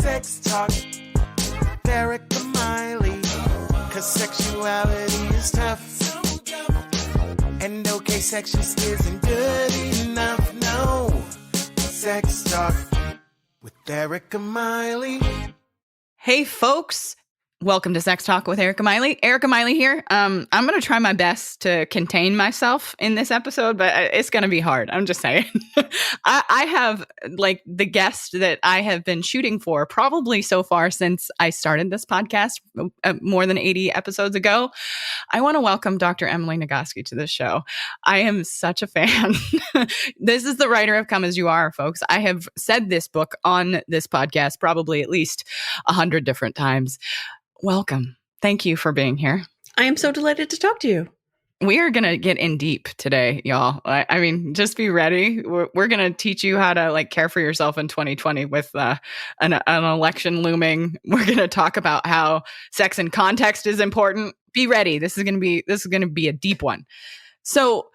Sex Talk with Erica Miley. 'Cause sexuality is tough. And okay, sex just isn't good enough. No. Sex Talk with Erica Miley. Hey, folks. Welcome to Sex Talk with Erica Miley. Erica Miley here. I'm going to try my best to contain myself in this episode, but it's going to be hard. I'm just saying. I have like the guest that I have been shooting for probably so far since I started this podcast more than 80 episodes ago. I want to welcome Dr. Emily Nagoski to this show. I am such a fan. This is the writer of Come As You Are, folks. I have said this book on this podcast probably at least 100 different times. Welcome. Thank you for being here. I am so delighted to talk to you. We are going to get in deep today, y'all. I mean, just be ready. We're going to teach you how to like care for yourself in 2020 with an election looming. We're going to talk about how sex and context is important. Be ready. This is going to be a deep one. So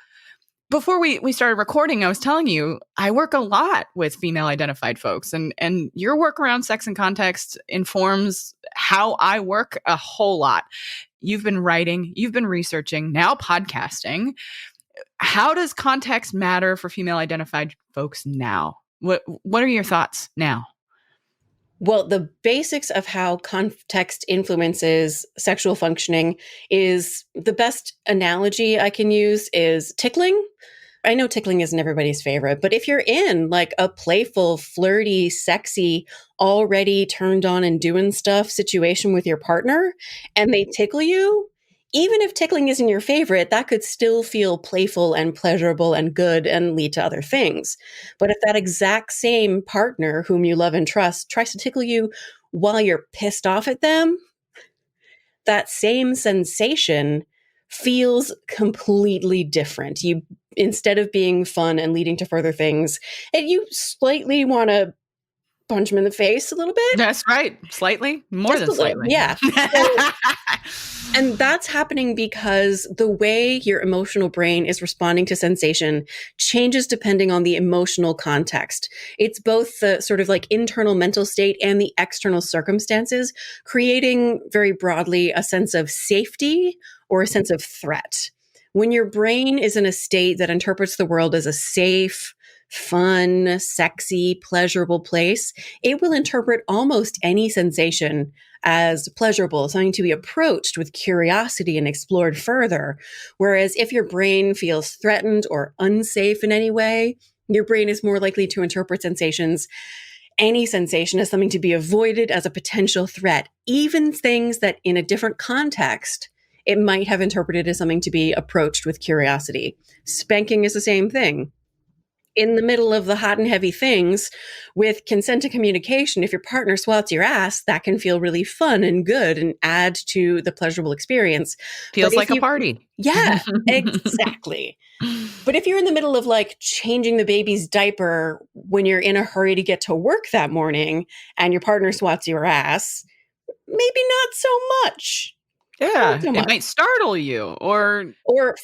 before we started recording, I was telling you, I work a lot with female identified folks, and your work around sex and context informs how I work a whole lot. You've been writing, you've been researching, now podcasting. How does context matter for female identified folks now? What are your thoughts now? Well, the basics of how context influences sexual functioning is the best analogy I can use is tickling. I know tickling isn't everybody's favorite, but if you're in like a playful, flirty, sexy, already turned on and doing stuff situation with your partner and they tickle you, even if tickling isn't your favorite, that could still feel playful and pleasurable and good and lead to other things. But if that exact same partner whom you love and trust tries to tickle you while you're pissed off at them, that same sensation feels completely different. You, instead of being fun and leading to further things, and you slightly want to punch them in the face a little bit. That's right. Slightly. More than slightly. Yeah. So, and that's happening because the way your emotional brain is responding to sensation changes depending on the emotional context. It's both the sort of like internal mental state and the external circumstances, creating very broadly a sense of safety or a sense of threat. When your brain is in a state that interprets the world as a safe, fun, sexy, pleasurable place, it will interpret almost any sensation as pleasurable, something to be approached with curiosity and explored further. Whereas if your brain feels threatened or unsafe in any way, your brain is more likely to interpret any sensation as something to be avoided, as a potential threat, even things that in a different context, it might have interpreted as something to be approached with curiosity. Spanking is the same thing. In the middle of the hot and heavy things, with consent and communication, if your partner swats your ass, that can feel really fun and good and add to the pleasurable experience. Feels like a party. Yeah, exactly. But if you're in the middle of like changing the baby's diaper when you're in a hurry to get to work that morning and your partner swats your ass, maybe not so much. Yeah, it might startle you or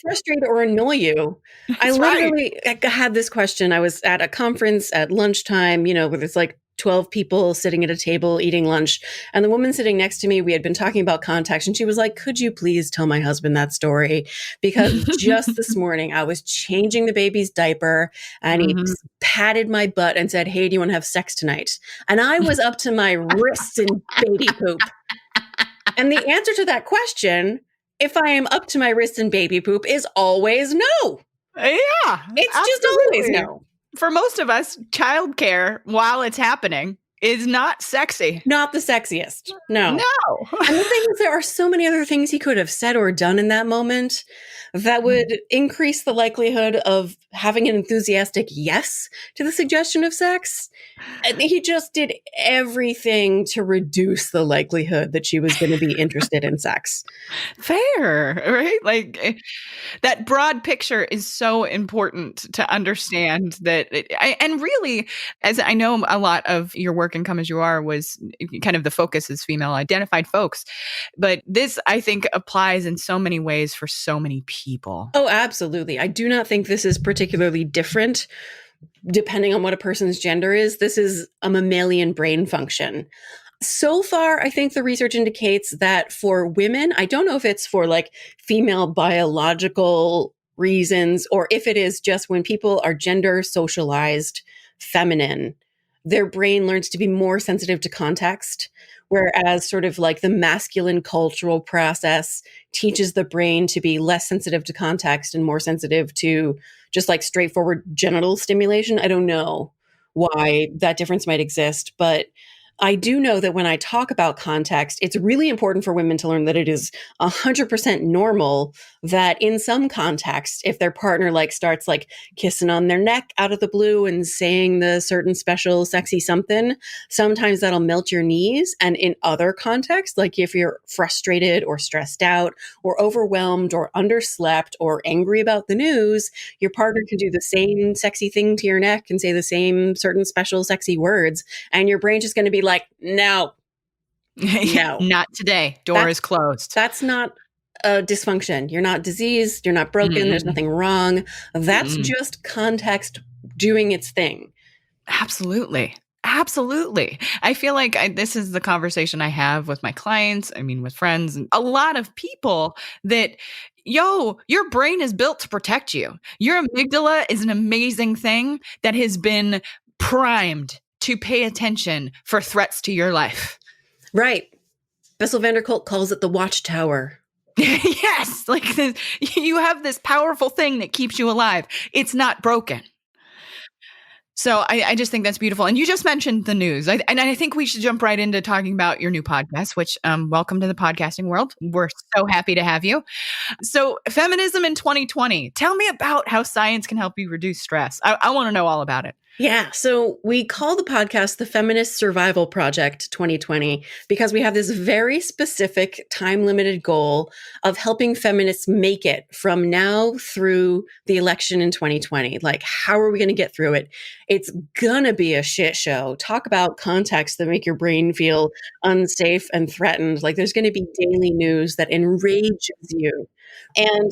frustrate or annoy you. I literally had this question. I was at a conference at lunchtime, where there's like 12 people sitting at a table eating lunch. And the woman sitting next to me, we had been talking about context, and she was like, could you please tell my husband that story? Because just this morning I was changing the baby's diaper and he patted my butt and said, hey, do you want to have sex tonight? And I was up to my wrists in baby poop. And the answer to that question, if I am up to my wrists in baby poop, is always no. Yeah. It's absolutely. just always no. For most of us, childcare while it's happening is not sexy. Not the sexiest. No. No. And the thing is, there are so many other things he could have said or done in that moment that would increase the likelihood of having an enthusiastic yes to the suggestion of sex. And he just did everything to reduce the likelihood that she was going to be interested in sex. Fair, right? Like that broad picture is so important to understand that. And really, as I know, a lot of your work in Come As You Are was kind of the focus is female identified folks. But this, I think, applies in so many ways for so many people. Oh, absolutely. I do not think this is particularly different depending on what a person's gender is, this is a mammalian brain function. So far, I think the research indicates that for women, I don't know if it's for like female biological reasons or if it is just when people are gender socialized feminine, their brain learns to be more sensitive to context. Whereas, sort of like the masculine cultural process teaches the brain to be less sensitive to context and more sensitive to just like straightforward genital stimulation. I don't know why that difference might exist, but I do know that when I talk about context, it's really important for women to learn that it is 100% normal that in some contexts, if their partner like starts like kissing on their neck out of the blue and saying the certain special sexy something, sometimes that'll melt your knees. And in other contexts, like if you're frustrated or stressed out or overwhelmed or underslept or angry about the news, your partner can do the same sexy thing to your neck and say the same certain special sexy words. And your brain's just going to be like, no, no, Not today. Door is closed. That's not a dysfunction. You're not diseased. You're not broken. There's nothing wrong. That's just context doing its thing. Absolutely. Absolutely. I feel like this is the conversation I have with my clients. I mean, with friends and a lot of people that, your brain is built to protect you. Your amygdala is an amazing thing that has been primed to pay attention for threats to your life. Right. Bessel van der Kolk calls it the watchtower. Yes. Like you have this powerful thing that keeps you alive. It's not broken. So I just think that's beautiful. And you just mentioned the news. And I think we should jump right into talking about your new podcast, which welcome to the podcasting world. We're so happy to have you. So Feminism in 2020. Tell me about how science can help you reduce stress. I want to know all about it. Yeah. So we call the podcast the Feminist Survival Project 2020 because we have this very specific time-limited goal of helping feminists make it from now through the election in 2020. Like, how are we going to get through it? It's going to be a shit show. Talk about contexts that make your brain feel unsafe and threatened. Like, there's going to be daily news that enrages you. And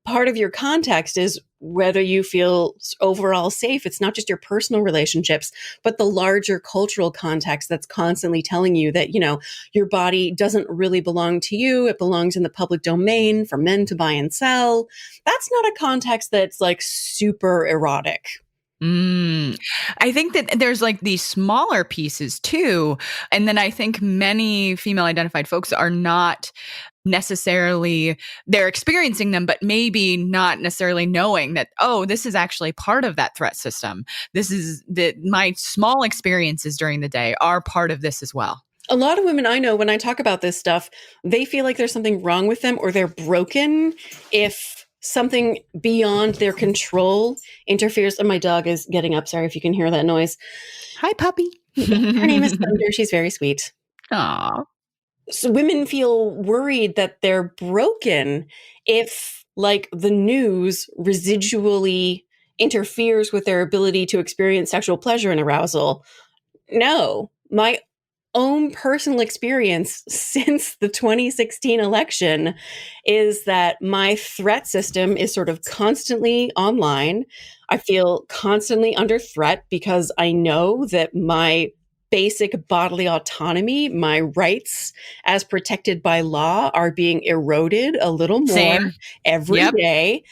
part of your context is whether you feel overall safe. It's not just your personal relationships, but the larger cultural context that's constantly telling you that, your body doesn't really belong to you. It belongs in the public domain for men to buy and sell. That's not a context that's like super erotic. I think that there's like these smaller pieces too. And then I think many female identified folks are not necessarily, they're experiencing them, but maybe not necessarily knowing that, oh, this is actually part of that threat system. This is that my small experiences during the day are part of this as well. A lot of women I know, when I talk about this stuff, they feel like there's something wrong with them or they're broken if something beyond their control interferes. And my dog is getting up. Sorry if you can hear that noise. Hi, puppy. Her name is Thunder. She's very sweet. Aww. So women feel worried that they're broken if, like, the news residually interferes with their ability to experience sexual pleasure and arousal. No, my own personal experience since the 2016 election is that my threat system is sort of constantly online. I feel constantly under threat because I know that my basic bodily autonomy, my rights as protected by law, are being eroded a little more every day.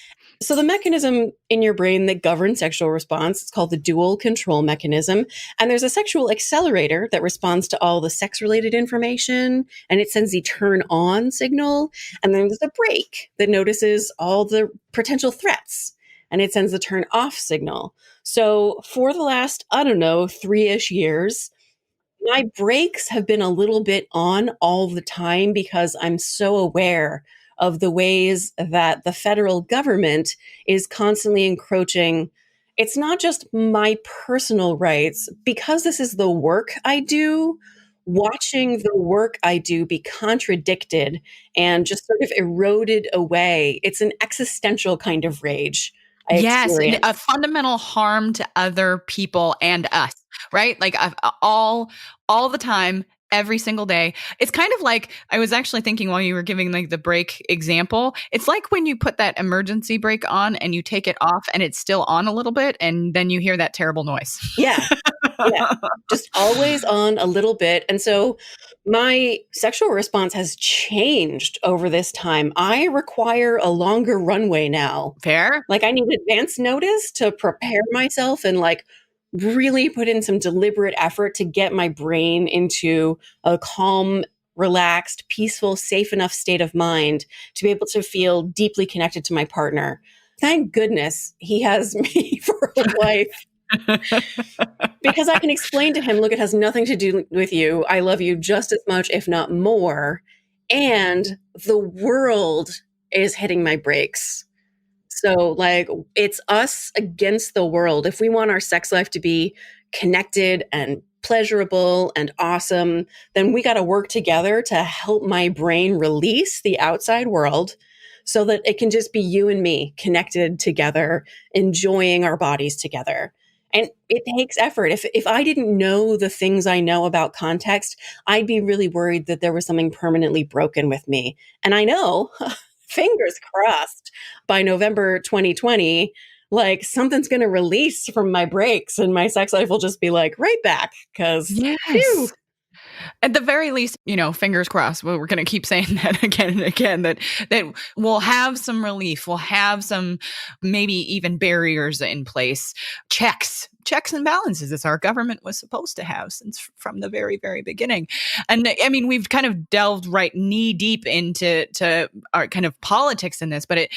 So the mechanism in your brain that governs sexual response, it's called the dual control mechanism. And there's a sexual accelerator that responds to all the sex-related information, and it sends the turn on signal. And then there's a brake that notices all the potential threats, and it sends the turn off signal. So for the last, 3-ish years, my brakes have been a little bit on all the time because I'm so aware of the ways that the federal government is constantly encroaching. It's not just my personal rights. Because this is the work I do, watching the work I do be contradicted and just sort of eroded away, it's an existential kind of rage. Yes, a fundamental harm to other people and us, right? Like all the time, every single day. It's kind of like, I was actually thinking while you were giving like the brake example, it's like when you put that emergency brake on and you take it off and it's still on a little bit and then you hear that terrible noise. Yeah. Yeah. Just always on a little bit. And so my sexual response has changed over this time. I require a longer runway now. Fair? Like I need advance notice to prepare myself and like really put in some deliberate effort to get my brain into a calm, relaxed, peaceful, safe enough state of mind to be able to feel deeply connected to my partner. Thank goodness he has me for a wife. Because I can explain to him, look, it has nothing to do with you. I love you just as much, if not more. And the world is hitting my brakes. So, like, it's us against the world. If we want our sex life to be connected and pleasurable and awesome, then we got to work together to help my brain release the outside world so that it can just be you and me connected together, enjoying our bodies together. And it takes effort. If I didn't know the things I know about context, I'd be really worried that there was something permanently broken with me. And I know, fingers crossed, by November 2020, like something's going to release from my brakes and my sex life will just be like right back. Because yes. At the very least, fingers crossed. Well, we're going to keep saying that again and again, that we'll have some relief. We'll have some maybe even barriers in place. Checks and balances as our government was supposed to have since from the very, very beginning. And I mean, we've kind of delved right knee deep into our kind of politics in this, but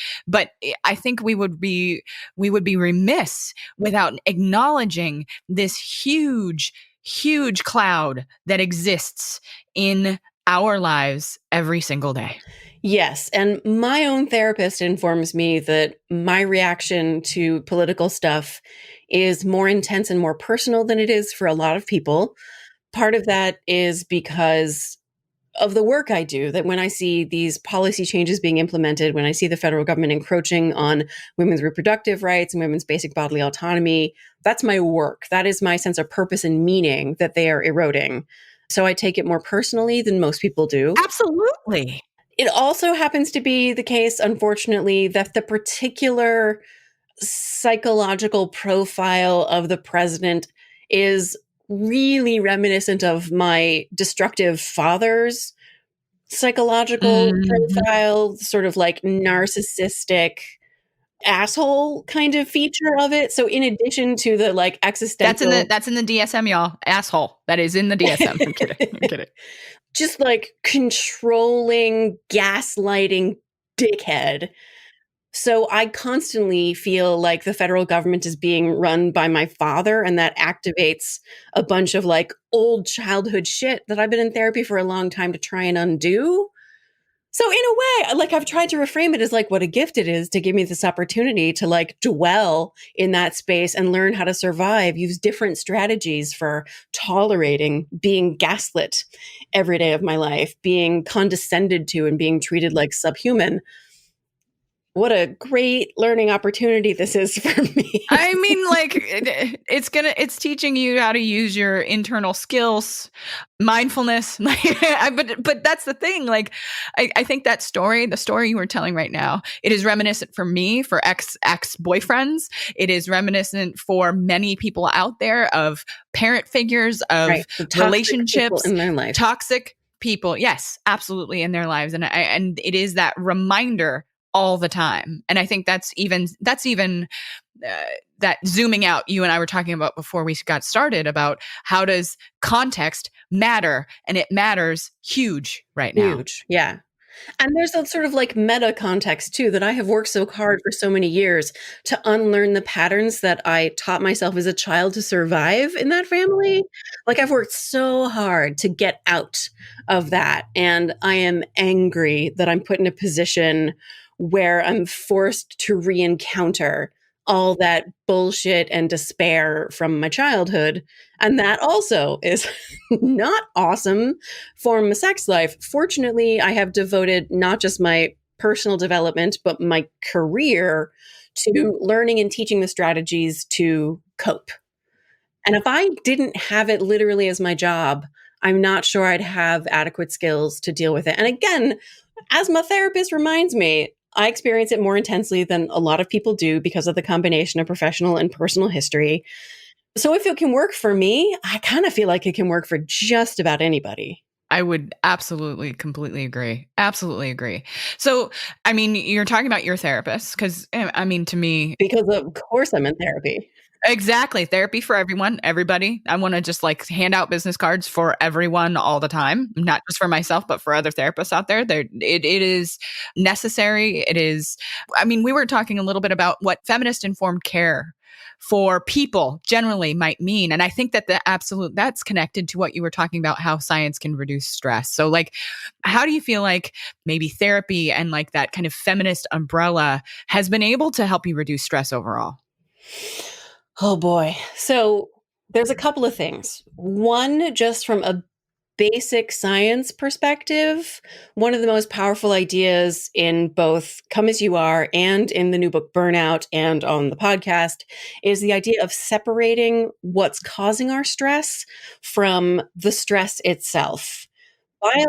I think we would be remiss without acknowledging this huge cloud that exists in our lives every single day. Yes. And my own therapist informs me that my reaction to political stuff is more intense and more personal than it is for a lot of people. Part of that is because of the work I do, that when I see these policy changes being implemented, when I see the federal government encroaching on women's reproductive rights and women's basic bodily autonomy, that's my work. That is my sense of purpose and meaning that they are eroding. So I take it more personally than most people do. Absolutely. It also happens to be the case, unfortunately, that the particular psychological profile of the president is really reminiscent of my destructive father's psychological profile, sort of like narcissistic asshole kind of feature of it. So in addition to the like existential... That's in the DSM, y'all. Asshole. That is in the DSM. I'm kidding. Just like controlling, gaslighting dickhead. So I constantly feel like the federal government is being run by my father, and that activates a bunch of like old childhood shit that I've been in therapy for a long time to try and undo. So in a way, like I've tried to reframe it as like what a gift it is to give me this opportunity to like dwell in that space and learn how to survive, use different strategies for tolerating being gaslit every day of my life, being condescended to and being treated like subhuman. What a great learning opportunity this is for me. I mean, like it's teaching you how to use your internal skills, mindfulness. But that's the thing. Like, I think that the story you were telling right now, it is reminiscent for me, for ex-boyfriends. It is reminiscent for many people out there of parent figures, of relationships, in their life. Toxic people. Yes, absolutely, in their lives. And it is that reminder all the time. And I think that's even that zooming out you and I were talking about before we got started about how does context matter, and it matters huge right now. Huge. Yeah. And there's a sort of like meta context too, that I have worked so hard for so many years to unlearn the patterns that I taught myself as a child to survive in that family. Like I've worked so hard to get out of that. And I am angry that I'm put in a position where I'm forced to re-encounter all that bullshit and despair from my childhood. And that also is not awesome for my sex life. Fortunately, I have devoted not just my personal development, but my career to learning and teaching the strategies to cope. And if I didn't have it literally as my job, I'm not sure I'd have adequate skills to deal with it. And again, as my therapist reminds me, I experience it more intensely than a lot of people do because of the combination of professional and personal history. So if it can work for me, I kind of feel like it can work for just about anybody. I would absolutely, completely agree. Absolutely agree. So, I mean, you're talking about your therapist because, I mean, to me, Because of course I'm in therapy. exactly. Therapy for everyone, everybody. I want to just like hand out business cards for everyone all the time, not just for myself, but for other therapists out there. It is necessary. It is, I mean, we were talking a little bit about what feminist informed care for people generally might mean. And I think that that's connected to what you were talking about, how science can reduce stress. So like, how do you feel like maybe therapy and like that kind of feminist umbrella has been able to help you reduce stress overall? Oh boy. So there's a couple of things. One, just from a basic science perspective, one of the most powerful ideas in both Come As You Are and in the new book Burnout and on the podcast is the idea of separating what's causing our stress from the stress itself.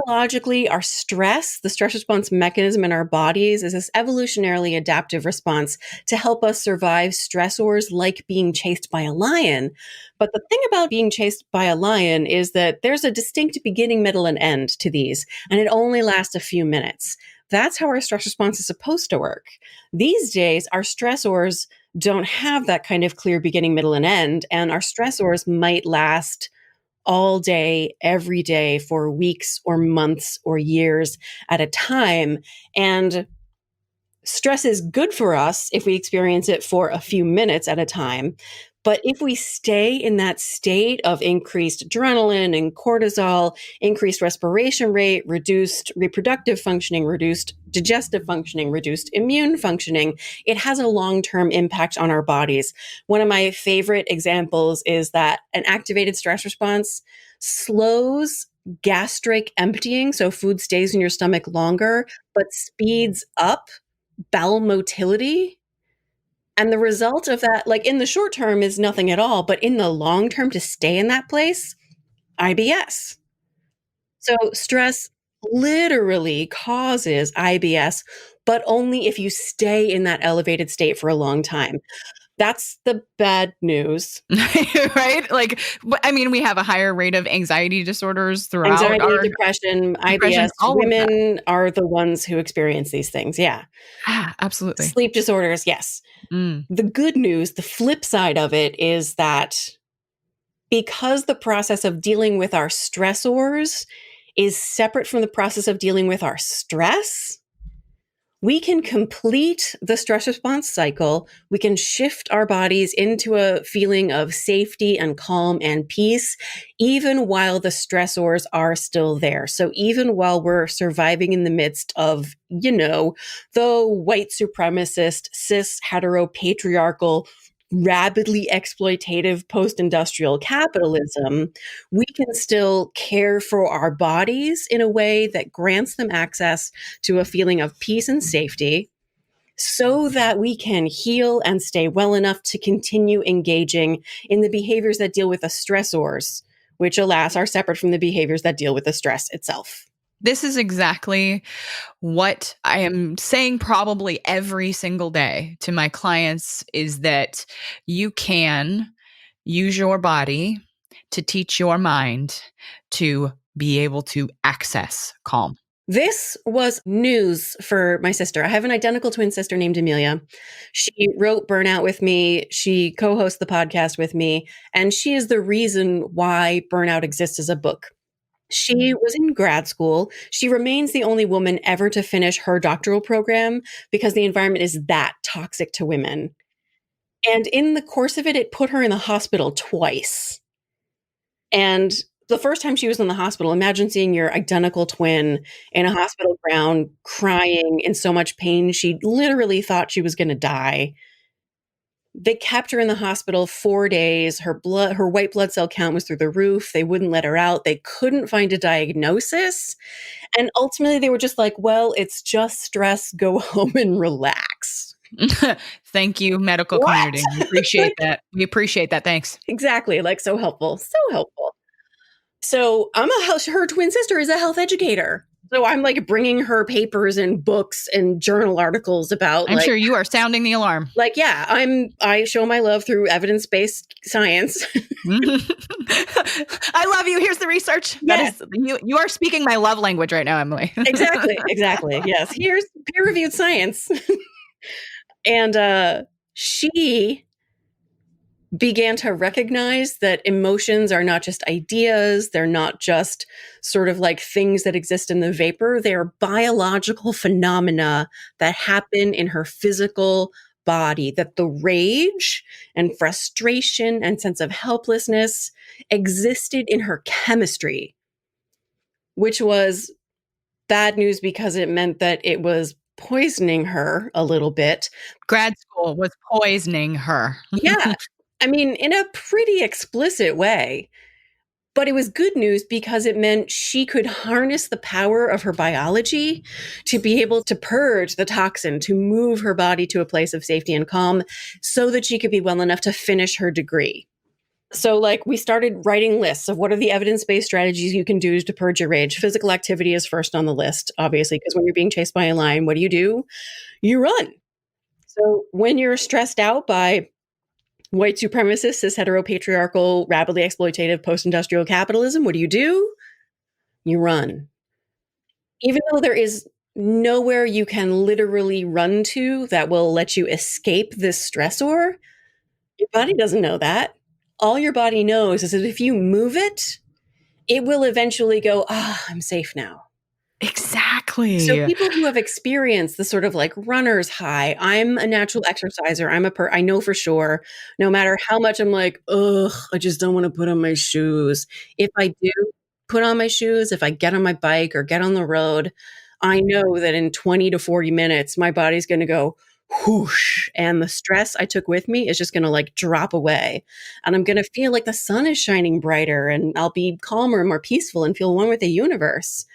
Biologically, our stress, the stress response mechanism in our bodies, is this evolutionarily adaptive response to help us survive stressors like being chased by a lion. But the thing about being chased by a lion is that there's a distinct beginning, middle, and end to these, and it only lasts a few minutes. That's how our stress response is supposed to work. These days, our stressors don't have that kind of clear beginning, middle, and end, and our stressors might last all day, every day for weeks or months or years at a time. And stress is good for us if we experience it for a few minutes at a time. But if we stay in that state of increased adrenaline and cortisol, increased respiration rate, reduced reproductive functioning, reduced digestive functioning, reduced immune functioning, it has a long-term impact on our bodies. One of my favorite examples is that an activated stress response slows gastric emptying, so food stays in your stomach longer, but speeds up bowel motility. And the result of that, like in the short term, is nothing at all. But in the long term, to stay in that place, IBS. So stress literally causes IBS, but only if you stay in that elevated state for a long time. That's the bad news. Right? Like, I mean, we have a higher rate of anxiety disorders throughout Anxiety, our depression, depression, IBS, all of that. women are the ones who experience these things. Yeah. Absolutely. Sleep disorders, yes. Mm. The good news, the flip side of it is that because the process of dealing with our stressors is separate from the process of dealing with our stress, we can complete the stress response cycle. We can shift our bodies into a feeling of safety and calm and peace, even while the stressors are still there. So even while we're surviving in the midst of, the white supremacist, cis, heteropatriarchal, rapidly exploitative post-industrial capitalism, we can still care for our bodies in a way that grants them access to a feeling of peace and safety so that we can heal and stay well enough to continue engaging in the behaviors that deal with the stressors, which alas are separate from the behaviors that deal with the stress itself. This is exactly what I am saying probably every single day to my clients is that you can use your body to teach your mind to be able to access calm. This was news for my sister. I have an identical twin sister named Amelia. She wrote Burnout with me. She co-hosts the podcast with me, and she is the reason why Burnout exists as a book. She was in grad school. She remains the only woman ever to finish her doctoral program because the environment is that toxic to women. And in the course of it, it put her in the hospital twice. And the first time she was in the hospital, imagine seeing your identical twin in a hospital gown, crying in so much pain. She literally thought she was going to die. They kept her in the hospital 4 days. Her white blood cell count was through the roof. They wouldn't let her out. They couldn't find a diagnosis. And ultimately they were just like, well, it's just stress. Go home and relax. Thank you, medical community. We appreciate that. We appreciate that. Thanks. Exactly. Like so helpful. So helpful. So her twin sister is a health educator. So I'm like bringing her papers and books and journal articles about I'm sure you are sounding the alarm. Like, yeah, I show my love through evidence-based science. I love you. Here's the research. Yes. That is, you are speaking my love language right now, Emily. Exactly. Yes. Here's peer-reviewed science. And she began to recognize that emotions are not just ideas. They're not just sort of like things that exist in the vapor. They're biological phenomena that happen in her physical body, that the rage and frustration and sense of helplessness existed in her chemistry, which was bad news because it meant that it was poisoning her a little bit. Grad school was poisoning her. Yeah. I mean, in a pretty explicit way. But it was good news because it meant she could harness the power of her biology to be able to purge the toxin, to move her body to a place of safety and calm so that she could be well enough to finish her degree. So, like, we started writing lists of what are the evidence-based strategies you can do to purge your rage. Physical activity is first on the list, obviously, because when you're being chased by a lion, what do? You run. So when you're stressed out by white supremacist, cis heteropatriarchal, rapidly exploitative post-industrial capitalism, what do? You run. Even though there is nowhere you can literally run to that will let you escape this stressor, your body doesn't know that. All your body knows is that if you move it, it will eventually go, I'm safe now. Exactly. So people who have experienced the sort of like runner's high, I'm a natural exerciser. I know for sure, no matter how much I'm like, I just don't want to put on my shoes. If I do put on my shoes, if I get on my bike or get on the road, I know that in 20 to 40 minutes, my body's going to go whoosh. And the stress I took with me is just going to like drop away. And I'm going to feel like the sun is shining brighter and I'll be calmer and more peaceful and feel one with the universe.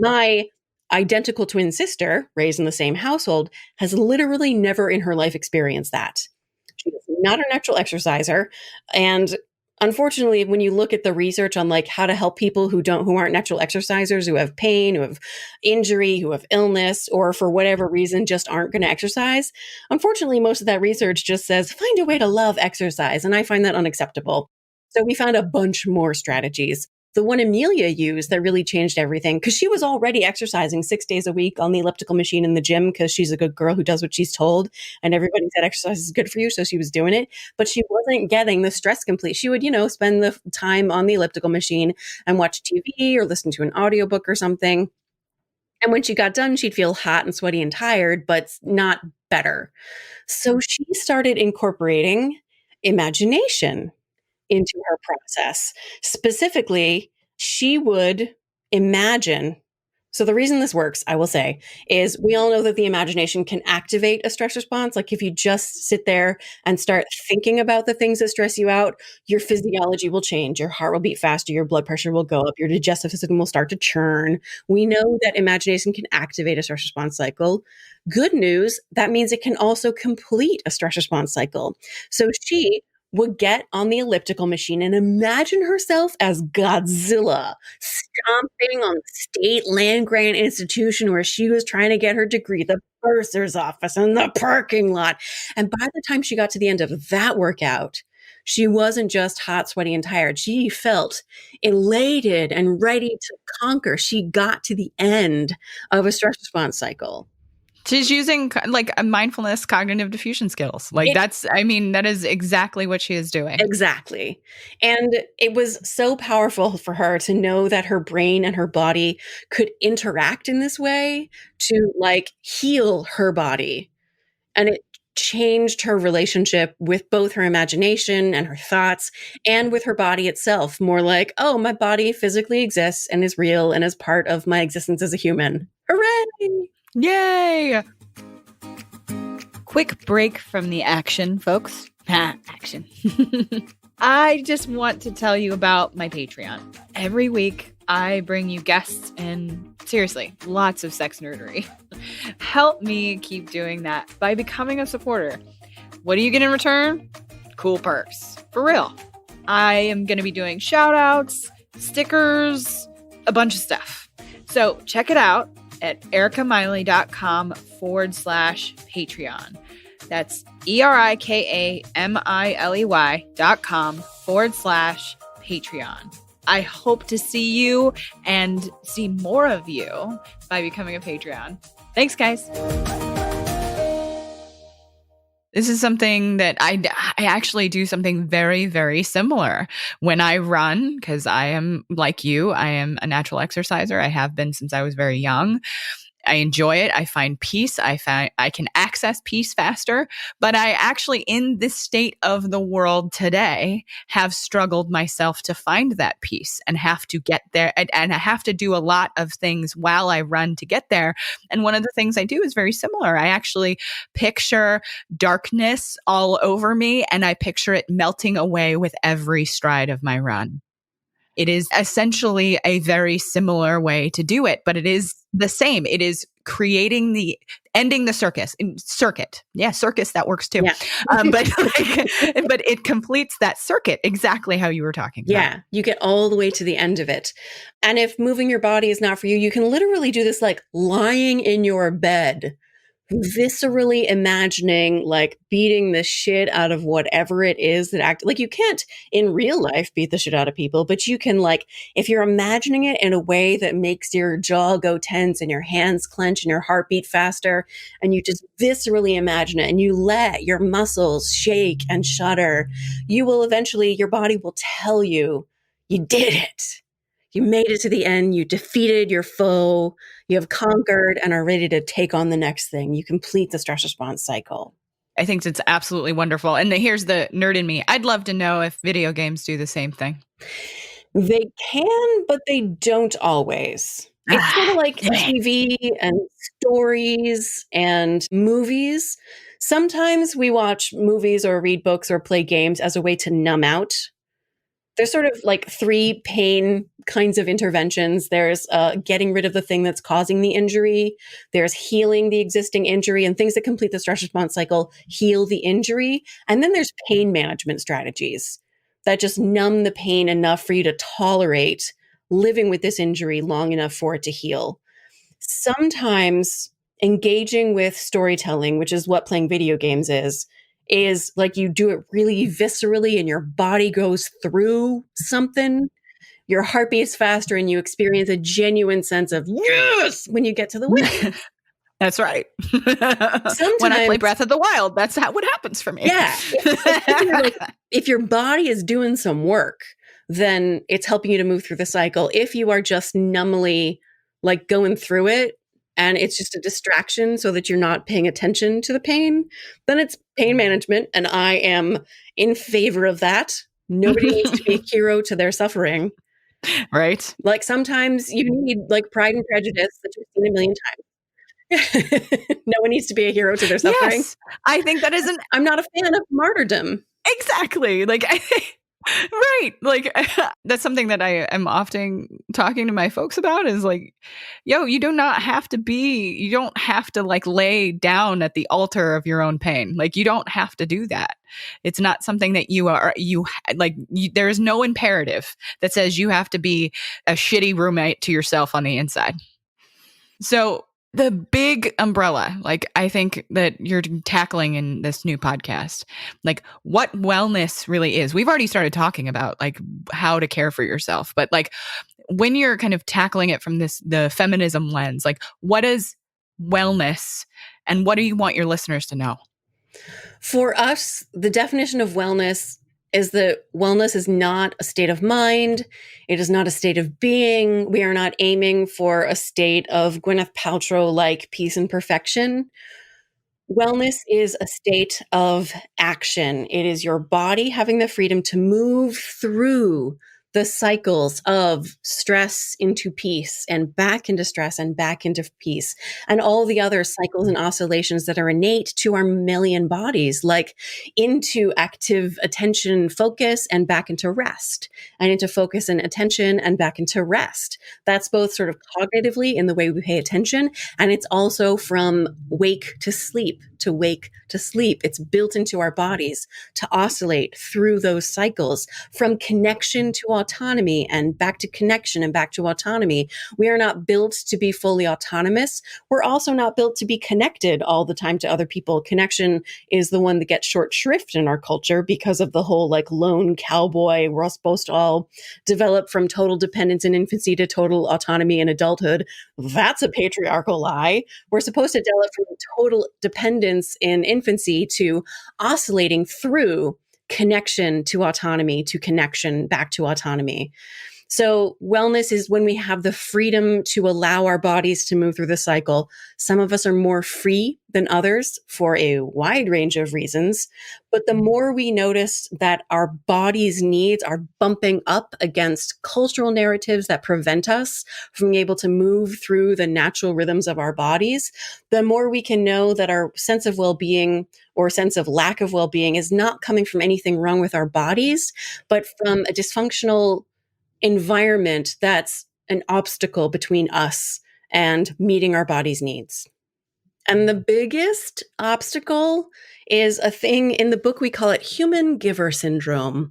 My identical twin sister, raised in the same household, has literally never in her life experienced that. She is not a natural exerciser. And unfortunately, when you look at the research on like how to help people who aren't natural exercisers, who have pain, who have injury, who have illness, or for whatever reason just aren't going to exercise, unfortunately, most of that research just says, find a way to love exercise. And I find that unacceptable. So we found a bunch more strategies. The one Amelia used that really changed everything, because she was already exercising 6 days a week on the elliptical machine in the gym because she's a good girl who does what she's told. And everybody said exercise is good for you. So she was doing it, but she wasn't getting the stress complete. She would, spend the time on the elliptical machine and watch TV or listen to an audiobook or something. And when she got done, she'd feel hot and sweaty and tired, but not better. So she started incorporating imagination into her process. Specifically, she would imagine. So the reason this works, I will say, is we all know that the imagination can activate a stress response. Like if you just sit there and start thinking about the things that stress you out, your physiology will change. Your heart will beat faster. Your blood pressure will go up. Your digestive system will start to churn. We know that imagination can activate a stress response cycle. Good news, that means it can also complete a stress response cycle. So she would get on the elliptical machine and imagine herself as Godzilla stomping on the state land grant institution where she was trying to get her degree, the bursar's office and the parking lot. And by the time she got to the end of that workout, she wasn't just hot, sweaty, and tired. She felt elated and ready to conquer. She got to the end of a stress response cycle. She's using like a mindfulness, cognitive diffusion skills. Like that is exactly what she is doing. Exactly. And it was so powerful for her to know that her brain and her body could interact in this way to like heal her body. And it changed her relationship with both her imagination and her thoughts and with her body itself. More like, oh, my body physically exists and is real and is part of my existence as a human. Hooray! Yay! Quick break from the action, folks. Action. I just want to tell you about my Patreon. Every week, I bring you guests and seriously, lots of sex nerdery. Help me keep doing that by becoming a supporter. What do you get in return? Cool perks. For real. I am going to be doing shout outs, stickers, a bunch of stuff. So check it out at ericamiley.com/Patreon. That's ERIKAMILEY.com/Patreon. I hope to see you and see more of you by becoming a Patreon. Thanks, guys. This is something that I actually do something very, very similar when I run, because I am like you. I am a natural exerciser. I have been since I was very young. I enjoy it. I find peace. I can access peace faster. But I actually, in this state of the world today, have struggled myself to find that peace and have to get there. And I have to do a lot of things while I run to get there. And one of the things I do is very similar. I actually picture darkness all over me, and I picture it melting away with every stride of my run. It is essentially a very similar way to do it, but it is the same. It is ending the circuit. Yeah, circus, that works too. Yeah. But it completes that circuit exactly how you were talking about. Yeah, you get all the way to the end of it. And if moving your body is not for you, you can literally do this like lying in your bed, viscerally imagining like beating the shit out of whatever it is that like you can't in real life beat the shit out of people, but you can, like, if you're imagining it in a way that makes your jaw go tense and your hands clench and your heart beat faster, and you just viscerally imagine it and you let your muscles shake and shudder, you will eventually, your body will tell you, you did it. You made it to the end. You defeated your foe. You have conquered and are ready to take on the next thing. You complete the stress response cycle. I think it's absolutely wonderful. And here's the nerd in me. I'd love to know if video games do the same thing. They can, but they don't always. It's sort of like TV and stories and movies. Sometimes we watch movies or read books or play games as a way to numb out. There's sort of like 3 pain kinds of interventions. There's getting rid of the thing that's causing the injury. There's healing the existing injury, and things that complete the stress response cycle heal the injury. And then there's pain management strategies that just numb the pain enough for you to tolerate living with this injury long enough for it to heal. Sometimes engaging with storytelling, which is what playing video games is like you do it really viscerally and your body goes through something. Your heart beats faster and you experience a genuine sense of yes when you get to the win. That's right. When I play Breath of the Wild, that's what happens for me. Yeah. If your body is doing some work, then it's helping you to move through the cycle. If you are just numbly like going through it, and it's just a distraction so that you're not paying attention to the pain, then it's pain management. And I am in favor of that. Nobody needs to be a hero to their suffering. Right. Like sometimes you need like Pride and Prejudice that you've seen a million times. No one needs to be a hero to their suffering. Yes, I think that isn't. I'm not a fan of martyrdom. Exactly. Right. That's something that I am often talking to my folks about is like, yo, you don't have to like lay down at the altar of your own pain. Like, you don't have to do that. It's not something that there is no imperative that says you have to be a shitty roommate to yourself on the inside. So the big umbrella, like I think that you're tackling in this new podcast, like what wellness really is. We've already started talking about like how to care for yourself, but like when you're kind of tackling it from the feminism lens, like what is wellness and what do you want your listeners to know? For us, the definition of wellness is that wellness is not a state of mind. It is not a state of being. We are not aiming for a state of Gwyneth Paltrow-like peace and perfection. Wellness is a state of action. It is your body having the freedom to move through the cycles of stress into peace and back into stress and back into peace and all the other cycles and oscillations that are innate to our million bodies, like into active attention focus and back into rest and into focus and attention and back into rest. That's both sort of cognitively in the way we pay attention, and it's also from wake to sleep to wake to sleep. It's built into our bodies to oscillate through those cycles from connection to autonomy and back to connection and back to autonomy. We are not built to be fully autonomous. We're also not built to be connected all the time to other people. Connection is the one that gets short shrift in our culture because of the whole like lone cowboy. We're all supposed to all develop from total dependence in infancy to total autonomy in adulthood. That's a patriarchal lie. We're supposed to develop from total dependence in infancy to oscillating through connection to autonomy to connection back to autonomy. So wellness is when we have the freedom to allow our bodies to move through the cycle. Some of us are more free than others for a wide range of reasons. But the more we notice that our body's needs are bumping up against cultural narratives that prevent us from being able to move through the natural rhythms of our bodies, the more we can know that our sense of well-being or sense of lack of well-being is not coming from anything wrong with our bodies, but from a dysfunctional environment that's an obstacle between us and meeting our body's needs. And the biggest obstacle is a thing in the book, we call it human giver syndrome.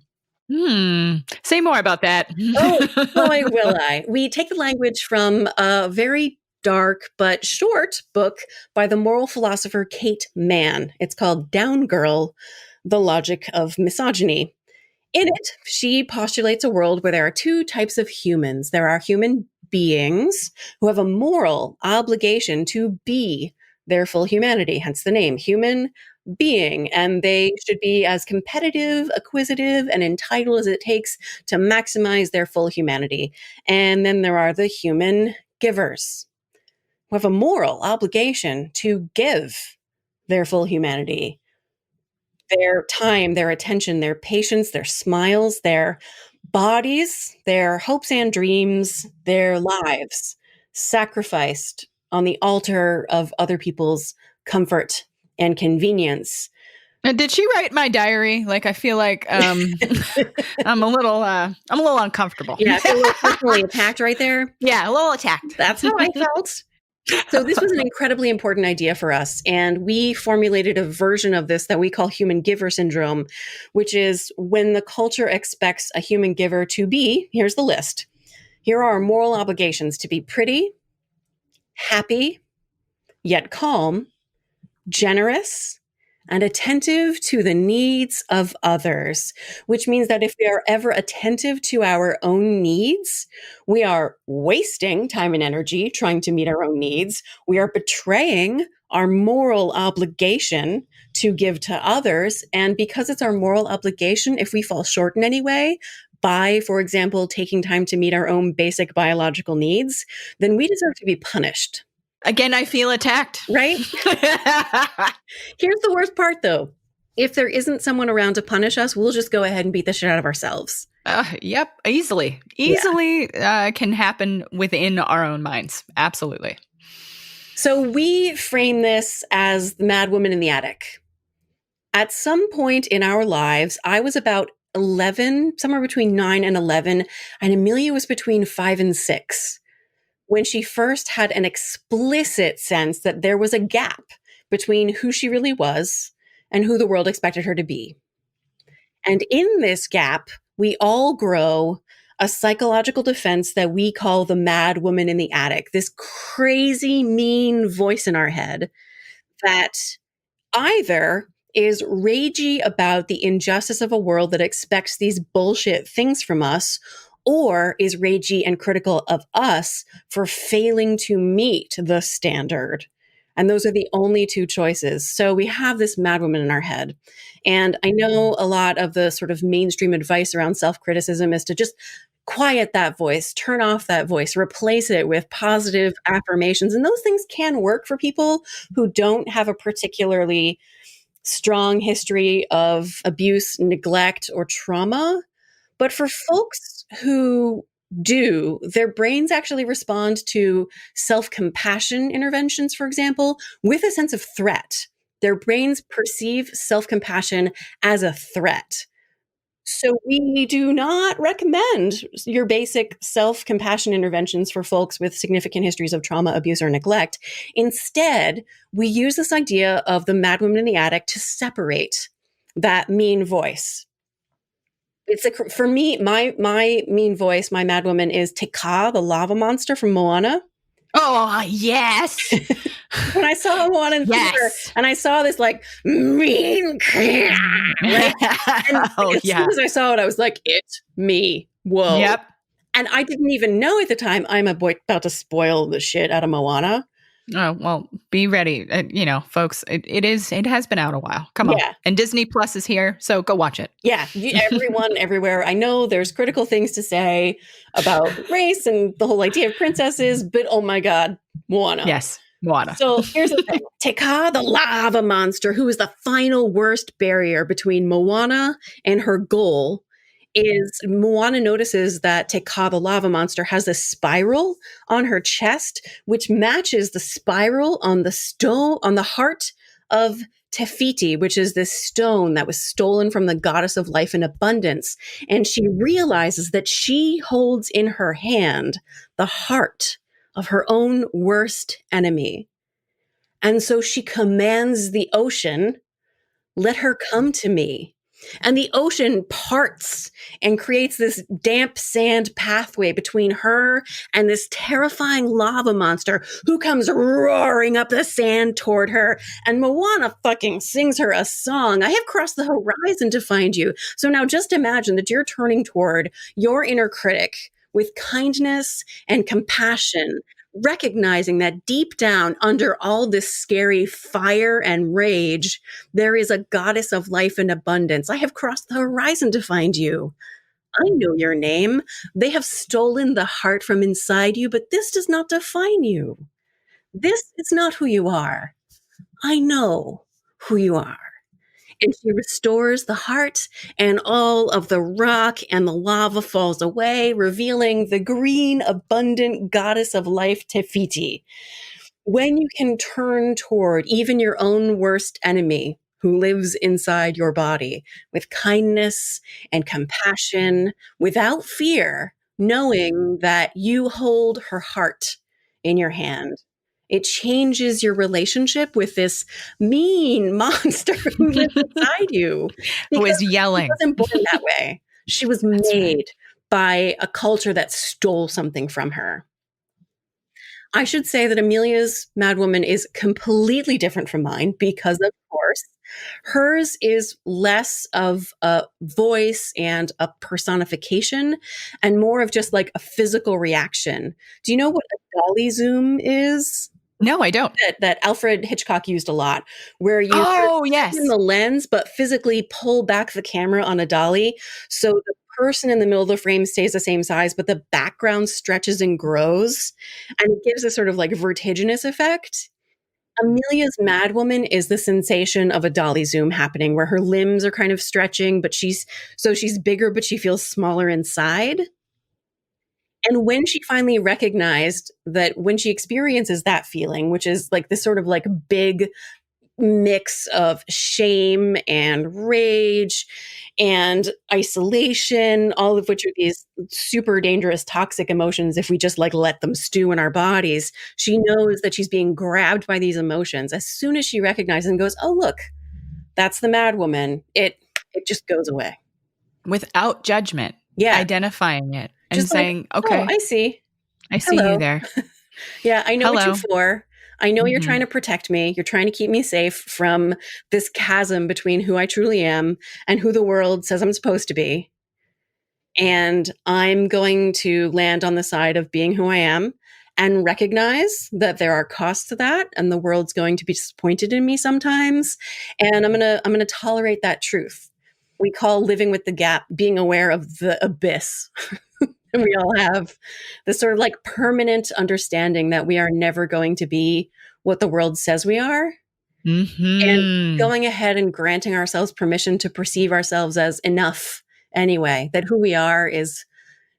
Say more about that. Oh, boy, will I. We take the language from a very dark but short book by the moral philosopher Kate Manne. It's called Down Girl, The Logic of Misogyny. In it, she postulates a world where there are two types of humans. There are human beings who have a moral obligation to be their full humanity, hence the name, human being. And they should be as competitive, acquisitive, and entitled as it takes to maximize their full humanity. And then there are the human givers who have a moral obligation to give their full humanity, their time, their attention, their patience, their smiles, their bodies, their hopes and dreams, their lives sacrificed on the altar of other people's comfort and convenience. Did she write my diary? Like, I feel like I'm a little uncomfortable. Yeah, I feel a little personally attacked right there. Yeah, a little attacked. That's how I felt. So this was an incredibly important idea for us. And we formulated a version of this that we call human giver syndrome, which is when the culture expects a human giver to be, here's the list. Here are our moral obligations: to be pretty, happy, yet calm, generous, and attentive to the needs of others, which means that if we are ever attentive to our own needs, we are wasting time and energy trying to meet our own needs. We are betraying our moral obligation to give to others. And because it's our moral obligation, if we fall short in any way, by, for example, taking time to meet our own basic biological needs, then we deserve to be punished. Again, I feel attacked. Right? Here's the worst part, though. If there isn't someone around to punish us, we'll just go ahead and beat the shit out of ourselves. Yep, easily can happen within our own minds. Absolutely. So we frame this as the mad woman in the attic. At some point in our lives, I was about 11, somewhere between 9 and 11, and Amelia was between 5 and 6. When she first had an explicit sense that there was a gap between who she really was and who the world expected her to be. And in this gap, we all grow a psychological defense that we call the mad woman in the attic, this crazy, mean voice in our head that either is ragey about the injustice of a world that expects these bullshit things from us, or is ragey and critical of us for failing to meet the standard. And those are the only two choices. So we have this madwoman in our head. And I know a lot of the sort of mainstream advice around self-criticism is to just quiet that voice, turn off that voice, replace it with positive affirmations. And those things can work for people who don't have a particularly strong history of abuse, neglect, or trauma. But for folks who do, their brains actually respond to self-compassion interventions, for example, with a sense of threat. Their brains perceive self-compassion as a threat. So we do not recommend your basic self-compassion interventions for folks with significant histories of trauma, abuse, or neglect. Instead, we use this idea of the madwoman in the attic to separate that mean voice. It's for me, my mean voice, my mad woman is Te Kā, the lava monster from Moana. Oh, yes. When I saw Moana in theater, Yes. and I saw this like mean cat, right? And as soon as I saw it, I was like, it's me. Whoa. Yep. And I didn't even know at the time I'm about to spoil the shit out of Moana. Oh, well, be ready. Folks, it has been out a while. Come on. Yeah. And Disney Plus is here, so go watch it. Yeah. Everyone, everywhere. I know there's critical things to say about race and the whole idea of princesses, but oh my God, Moana. Yes, Moana. So here's the thing. Te Kā, the lava monster, who is the final worst barrier between Moana and her goal, is Moana notices that Te Kā, the lava monster, has a spiral on her chest, which matches the spiral on the stone, on the heart of Te Fiti, which is this stone that was stolen from the goddess of life and abundance. And she realizes that she holds in her hand the heart of her own worst enemy. And so she commands the ocean, let her come to me. And the ocean parts and creates this damp sand pathway between her and this terrifying lava monster who comes roaring up the sand toward her. And Moana fucking sings her a song. I have crossed the horizon to find you. So now just imagine that you're turning toward your inner critic with kindness and compassion, recognizing that deep down under all this scary fire and rage, there is a goddess of life and abundance. I have crossed the horizon to find you. I know your name. They have stolen the heart from inside you, but this does not define you. This is not who you are. I know who you are. And she restores the heart, and all of the rock and the lava falls away, revealing the green, abundant goddess of life, Te Fiti. When you can turn toward even your own worst enemy who lives inside your body with kindness and compassion, without fear, knowing that you hold her heart in your hand. It changes your relationship with this mean monster who lives inside you. Who is yelling. She wasn't born that way. She was made by a culture that stole something from her. I should say that Amelia's Mad Woman is completely different from mine because, of course, hers is less of a voice and a personification and more of just like a physical reaction. Do you know what a dolly zoom is? No, I don't. That Alfred Hitchcock used a lot, where you yes, in the lens, but physically pull back the camera on a dolly. So the person in the middle of the frame stays the same size, but the background stretches and grows. And it gives a sort of like vertiginous effect. Amelia's Mad Woman is the sensation of a dolly zoom happening where her limbs are kind of stretching, but she's bigger, but she feels smaller inside. And when she finally recognized that when she experiences that feeling, which is like this sort of like big mix of shame and rage and isolation, all of which are these super dangerous, toxic emotions if we just like let them stew in our bodies, she knows that she's being grabbed by these emotions. As soon as she recognizes and goes, oh, look, that's the Mad Woman, it just goes away. Without judgment. Yeah. Identifying it. And Just saying, like, okay, oh, I see. I see you there. Yeah, I know what Hello. you're for. I know you're trying to protect me. You're trying to keep me safe from this chasm between who I truly am and who the world says I'm supposed to be. And I'm going to land on the side of being who I am and recognize that there are costs to that and the world's going to be disappointed in me sometimes. And I'm going to tolerate that truth. We call living with the gap being aware of the abyss. And we all have this sort of like permanent understanding that we are never going to be what the world says we are. And going ahead and granting ourselves permission to perceive ourselves as enough anyway, that who we are is,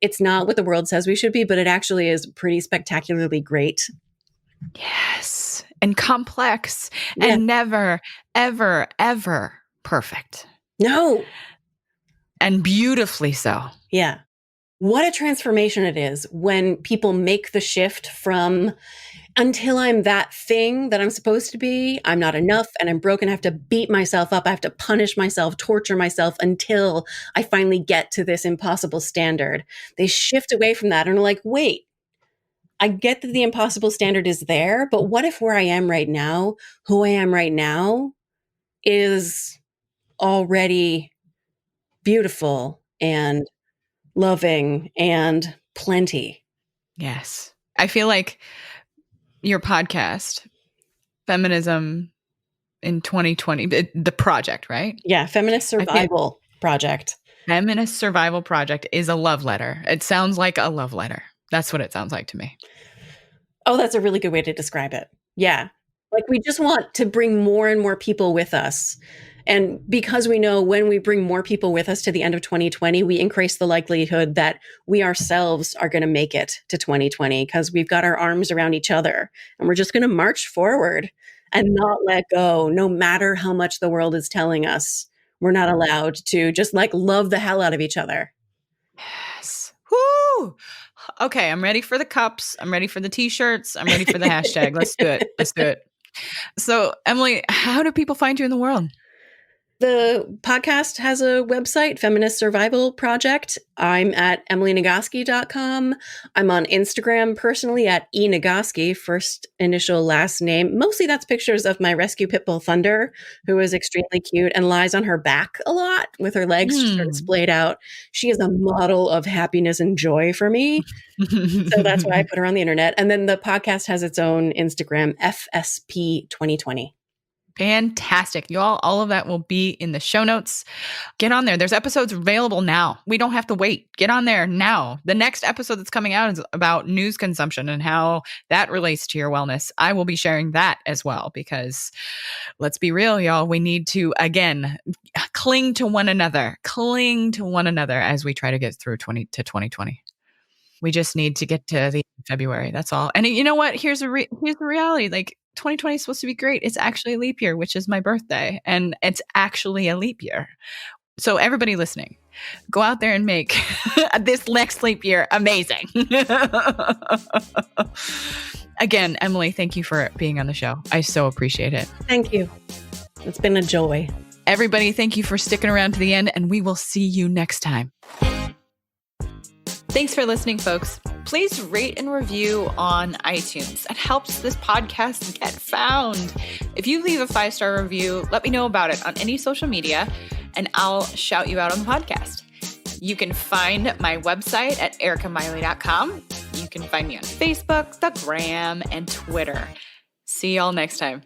it's not what the world says we should be, but it actually is pretty spectacularly great. Yes. And complex and never, ever, ever perfect. No. And beautifully so. Yeah. What a transformation it is when people make the shift from until I'm that thing that I'm supposed to be, I'm not enough and I'm broken. I have to beat myself up. I have to punish myself, torture myself until I finally get to this impossible standard. They shift away from that and are like, wait, I get that the impossible standard is there, but what if where I am right now, who I am right now, is already beautiful and loving and plenty? Yes. I feel like your podcast, Feminism in 2020, the project, right? Yeah, Feminist Survival Project. Feminist Survival Project is a love letter. It sounds like a love letter. That's what it sounds like to me. Oh, that's a really good way to describe it. Yeah. Like we just want to bring more and more people with us. And because we know when we bring more people with us to the end of 2020, we increase the likelihood that we ourselves are going to make it to 2020 because we've got our arms around each other and we're just going to march forward and not let go, no matter how much the world is telling us. We're not allowed to just like love the hell out of each other. Yes. Woo! Okay, I'm ready for the cups. I'm ready for the t-shirts. I'm ready for the hashtag. Let's do it. Let's do it. So, Emily, how do people find you in the world? The podcast has a website, Feminist Survival Project. I'm at emilynagoski.com. I'm on Instagram personally at eNagoski, first initial last name. Mostly that's pictures of my rescue pit bull Thunder, who is extremely cute and lies on her back a lot with her legs sort of splayed out. She is a model of happiness and joy for me. So that's why I put her on the internet. And then the podcast has its own Instagram, FSP 2020. Fantastic. Y'all, all of that will be in the show notes. Get on there. There's episodes available now. We don't have to wait. Get on there now. The next episode that's coming out is about news consumption and how that relates to your wellness. I will be sharing that as well because let's be real, y'all. We need to, again, cling to one another as we try to get through 2020. We just need to get to the February. That's all. And you know what? Here's the reality. Like 2020 is supposed to be great. It's actually a leap year, which is my birthday. And it's actually a leap year. So everybody listening, go out there and make this next leap year amazing. Again, Emily, thank you for being on the show. I so appreciate it. Thank you. It's been a joy. Everybody, thank you for sticking around to the end, and we will see you next time. Thanks for listening, folks. Please rate and review on iTunes. It helps this podcast get found. If you leave a 5-star review, let me know about it on any social media, and I'll shout you out on the podcast. You can find my website at ericamiley.com. You can find me on Facebook, the Gram, and Twitter. See y'all next time.